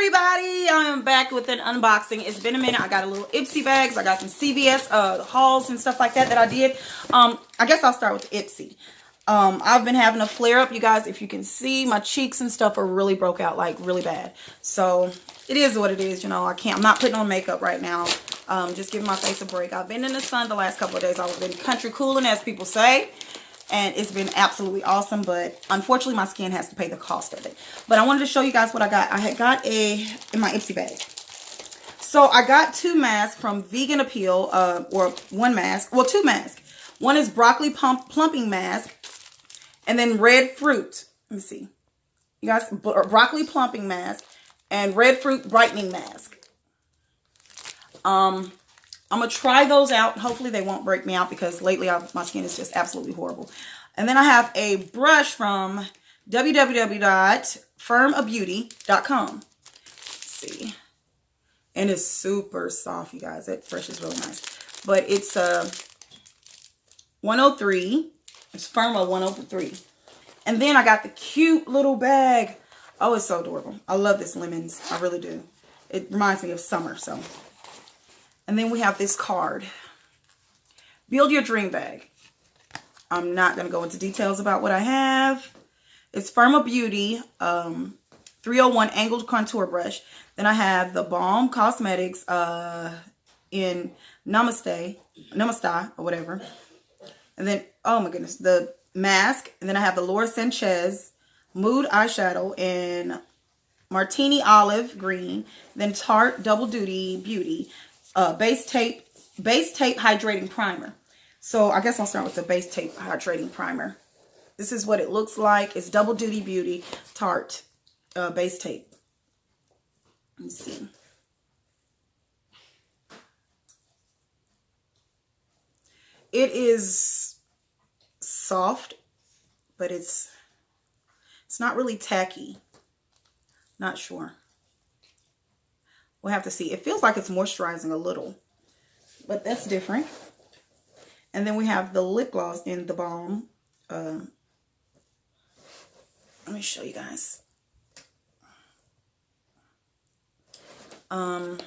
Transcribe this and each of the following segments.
everybody, I am back with an unboxing. It's been a minute. I got a little Ipsy bags. I got some CVS hauls and stuff like that I did. I guess I'll start with Ipsy. I've been having a flare up, you guys. If you can see, my cheeks and stuff are really broke out, like really bad. So it is what it is, you know. I'm not putting on makeup right now. Just giving my face a break. I've been in the sun the last couple of days. I've been country cooling, as people say. And it's been absolutely awesome, but unfortunately my skin has to pay the cost of it. But I wanted to show you guys what I got. I had got in my Ipsy bag. So I got two masks from Vegan Appeal, or one mask, well, two masks. One is broccoli plumping mask, and then red fruit. Let me see. You guys, broccoli plumping mask and red fruit brightening mask. I'm going to try those out. Hopefully they won't break me out because lately my skin is just absolutely horrible. And then I have a brush from www.firmabeauty.com. Let's see. And it's super soft, you guys. That brush is really nice. But it's 103. It's Firma 103. And then I got the cute little bag. Oh, it's so adorable. I love this lemons. I really do. It reminds me of summer, so... And then we have this card. Build your dream bag. I'm not going to go into details about what I have. It's Firma Beauty 301 Angled Contour Brush. Then I have the Balm Cosmetics in Namaste or whatever. And then, oh my goodness, the mask. And then I have the Laura Sanchez Mood Eyeshadow in Martini Olive Green. Then Tarte Double Duty Beauty. Base tape hydrating primer. So I guess I'll start with the base tape hydrating primer. This is what it looks like. It's Double Duty Beauty Tarte base tape. Let me see. It is soft, but it's not really tacky. Not sure. We'll have to see. It feels like it's moisturizing a little, but that's different. And then we have the lip gloss in the Balm. Let me show you guys. Let's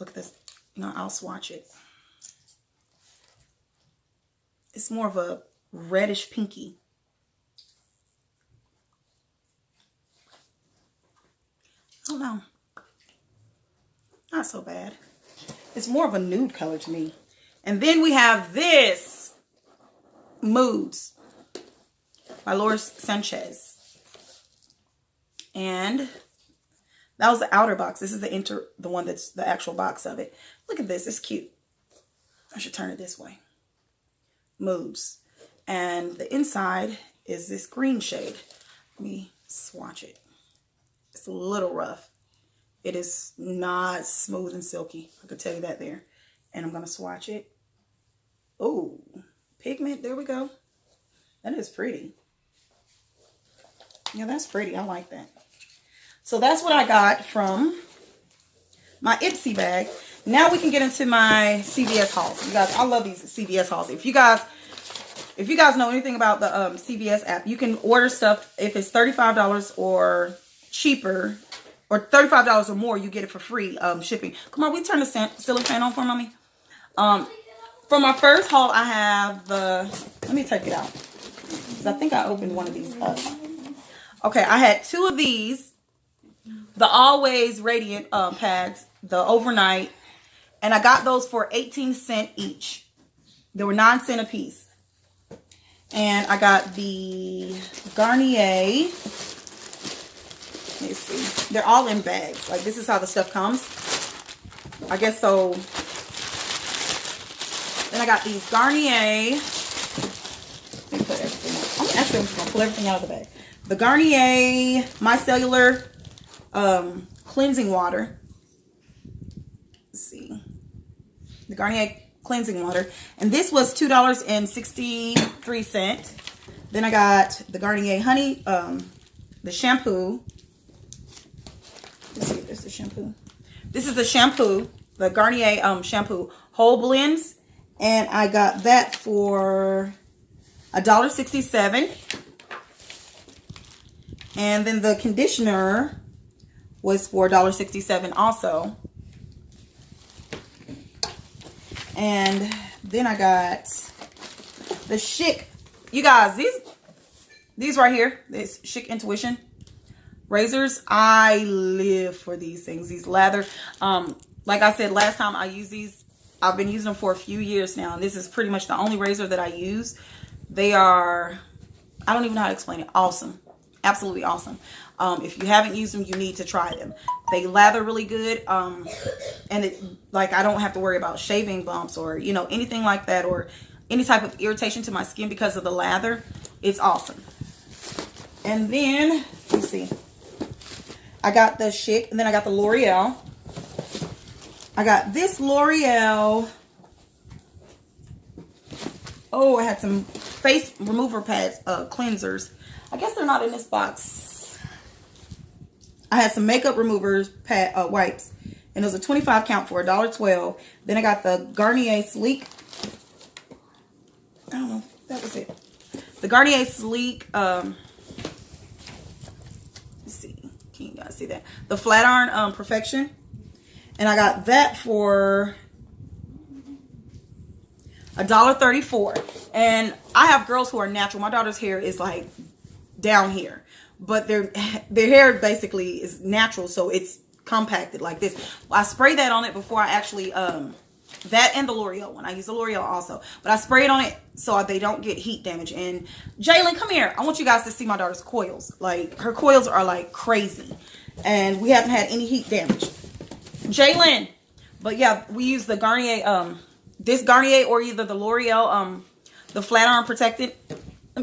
look at this. No, I'll swatch it. It's more of a reddish pinky. I don't know. Not so bad. It's more of a nude color to me. And then we have this Moods by Laura Sanchez. And that was the outer box. This is the one that's the actual box of it. Look at this. It's cute. I should turn it this way. Moods. And the inside is this green shade. Let me swatch it. It's a little rough. It is not smooth and silky. I could tell you that there. And I'm going to swatch it. Oh, pigment. There we go. That is pretty. Yeah, that's pretty. I like that. So that's what I got from my Ipsy bag. Now we can get into my CVS hauls. You guys, I love these CVS hauls. If you guys know anything about the CVS app, you can order stuff if it's $35 or cheaper. Or $35 or more, you get it for free shipping. Come on, we turn the ceiling fan on for mommy. For my first haul, I have the... Let me take it out. Because I think I opened one of these up. Okay, I had two of these. The Always Radiant pads. The overnight. And I got those for 18 cents each. They were 9 cents a piece. And I got the Garnier... Let's see. They're all in bags. Like, this is how the stuff comes. I guess so. Then I got these Garnier. Let me put everything out. I'm just going to pull everything out of the bag. The Garnier Micellar Cleansing Water. Let's see. The Garnier Cleansing Water. And this was $2.63. Then I got the Garnier Honey, the shampoo. Let's see if this is shampoo. This is the shampoo, the Garnier shampoo whole blends, and I got that for $1.67. And then the conditioner was for $1.67 also. And then I got the Chic. You guys, these right here, this Chic Intuition razors. I live for these things. These lather. Like I said last time I used these, I've been using them for a few years now. And this is pretty much the only razor that I use. They are, I don't even know how to explain it. Awesome. Absolutely awesome. If you haven't used them, you need to try them. They lather really good. And it, like, I don't have to worry about shaving bumps or, you know, anything like that, or any type of irritation to my skin because of the lather. It's awesome. And then, let's see. I got the Chic, and then I got the L'Oreal. I got this L'Oreal. Oh, I had some face remover pads, cleansers. I guess they're not in this box. I had some makeup removers pad wipes, and it was a 25 count for $1.12. Then I got the Garnier Sleek. I don't know, that was it. The Garnier Sleek. Let's see, can you guys see that? The Flat Iron Perfection, and I got that for $1.34. And I have girls who are natural. My daughter's hair is like down here, but their hair basically is natural, so it's compacted like this. I spray that on it before I actually that and the L'Oreal one. I use the L'Oreal also, but I spray it on it so they don't get heat damage. And Jalen, come here. I want you guys to see my daughter's coils. Like, her coils are like crazy, and we haven't had any heat damage. Jalen, but yeah, we use the Garnier, this Garnier, or either the L'Oreal, the Flat Iron Protected.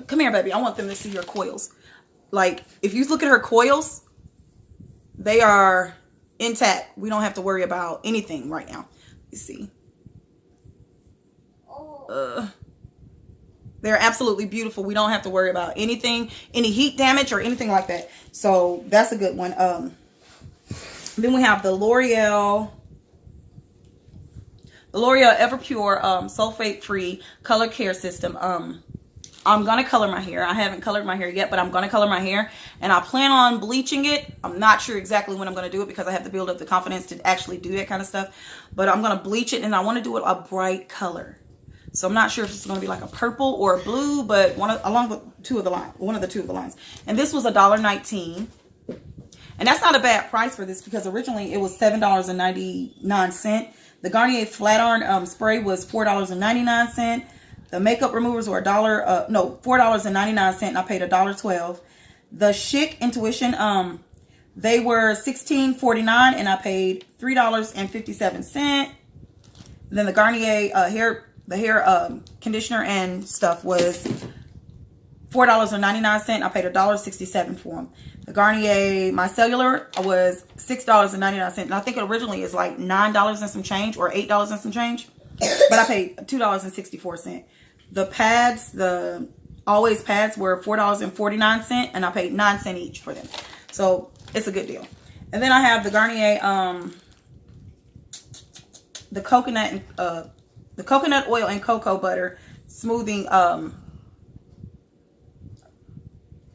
Come here, baby. I want them to see your coils. Like, if you look at her coils, they are intact. We don't have to worry about anything right now. You see. They're absolutely beautiful. We don't have to worry about anything, any heat damage or anything like that. So that's a good one. Then we have the L'Oreal Everpure sulfate-free color care system. I'm going to color my hair. I haven't colored my hair yet, but I'm going to color my hair. And I plan on bleaching it. I'm not sure exactly when I'm going to do it because I have to build up the confidence to actually do that kind of stuff. But I'm going to bleach it, and I want to do it a bright color. So I'm not sure if it's going to be like a purple or a blue, but along with one of the two of the lines. And this was $1.19. And that's not a bad price for this because originally it was $7.99. The Garnier Flat Iron spray was $4.99. The makeup removers were $4.99, and I paid $1.12. The Chic Intuition, they were $16.49, and I paid $3.57. Then the Garnier hair conditioner and stuff was $4.99. I paid $1.67 for them. The Garnier Micellar was $6.99, and I think it originally is like $9 and some change, or $8 and some change, but I paid $2.64. The pads, the Always pads, were $4.49, and I paid 9 cents each for them. So it's a good deal. And then I have the Garnier the coconut oil and cocoa butter smoothing what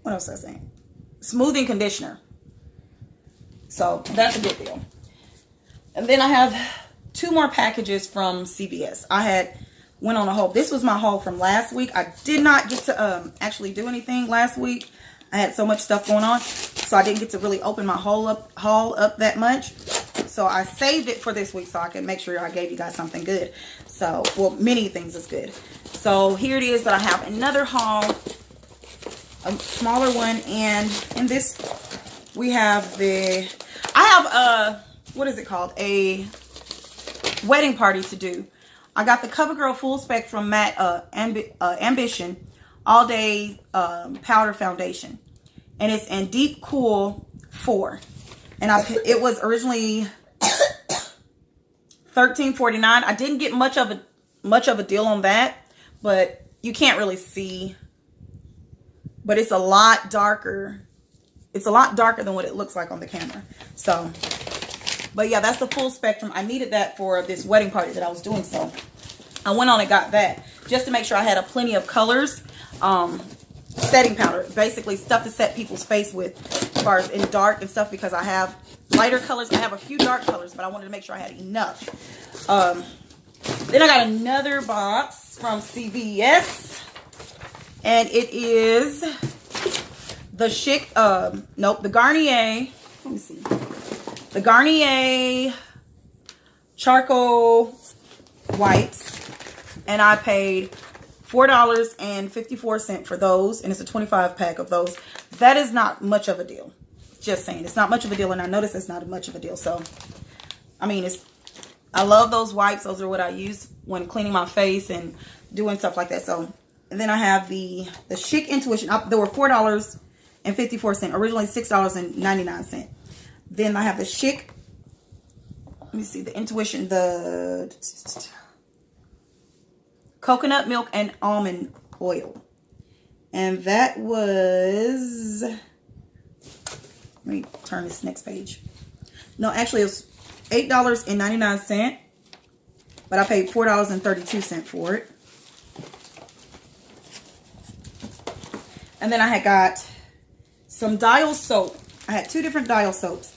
else was I saying? Smoothing conditioner. So that's a good deal. And then I have 2 more packages from CVS. I went on a haul. This was my haul from last week. I did not get to actually do anything last week. I had so much stuff going on, so I didn't get to really open my haul up that much. So I saved it for this week so I can make sure I gave you guys something good. So, well, many things is good. So here it is, that I have another haul, a smaller one, and in this we have what is it called? A wedding party to do. I got the CoverGirl Full Spectrum Matte Ambition All Day Powder Foundation, and it's in Deep Cool 4, and it was originally $13.49. I didn't get much of a deal on that, but you can't really see, but it's a lot darker. It's a lot darker than what it looks like on the camera. So, but yeah, that's the full spectrum. I needed that for this wedding party that I was doing, so I went on and got that just to make sure I had a plenty of colors. Setting powder, basically stuff to set people's face with. far as in dark and stuff, because I have lighter colors. I have a few dark colors, but I wanted to make sure I had enough. Then I got another box from CVS, and it is the Chic, the Garnier, let me see, the Garnier charcoal wipes, and I paid $4.54 for those, and it's a 25 pack of those. That is not much of a deal. Just saying, it's not much of a deal, and I noticed it's not much of a deal. So, I mean, I love those wipes. Those are what I use when cleaning my face and doing stuff like that. So, and then I have the Chic Intuition. They were $4.54, originally $6.99. Then I have the Chic, let me see, the Intuition, the coconut milk and almond oil. And that was, let me turn this next page. No, actually it was $8.99, but I paid $4.32 for it. And then I had got some Dial soap. I had 2 different Dial soaps.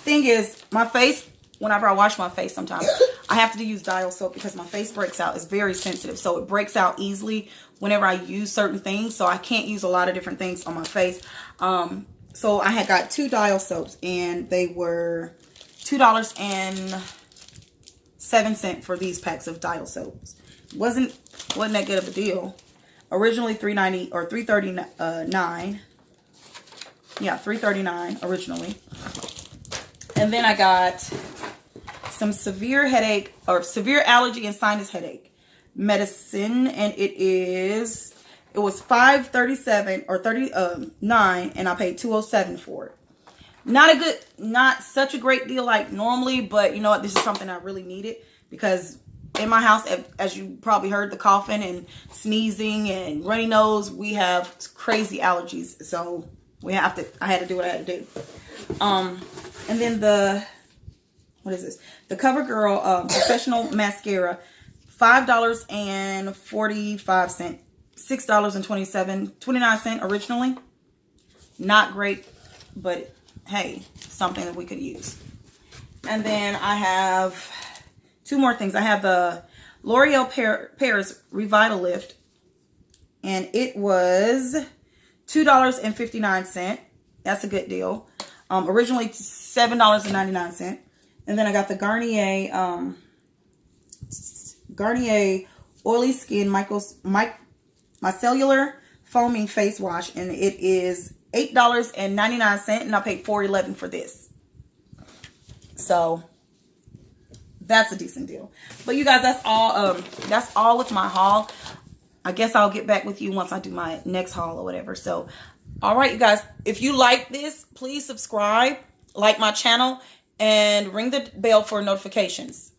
Thing is, my face, whenever I wash my face sometimes, I have to use Dial soap because my face breaks out. It's very sensitive, so it breaks out easily whenever I use certain things. So I can't use a lot of different things on my face. So I had got 2 Dial soaps, and they were $2.07 for these packs of Dial soaps. Wasn't that good of a deal. Originally $3.90 or $3.39. Yeah, $3.39 originally. And then I got some severe headache or severe allergy and sinus headache medicine, and it was $5.37 or $39, and I paid $2.07 for it. Not such a great deal like normally, but you know what? This is something I really needed because in my house, as you probably heard, the coughing and sneezing and runny nose, we have crazy allergies, so I had to do what I had to do. And then what is this? The CoverGirl Professional Mascara, $5.45, $6.29 originally. Not great, but hey, something that we could use. And then I have 2 more things. I have the L'Oreal Paris Revitalift, and it was $2.59. That's a good deal. Originally $7.99. And then I got the Garnier Oily Skin Micellar Foaming Face Wash, and it is $8.99, and I paid $4.11 for this. So that's a decent deal. But you guys, that's all with my haul. I guess I'll get back with you once I do my next haul or whatever. So, all right, you guys, if you like this, please subscribe, like my channel, and ring the bell for notifications.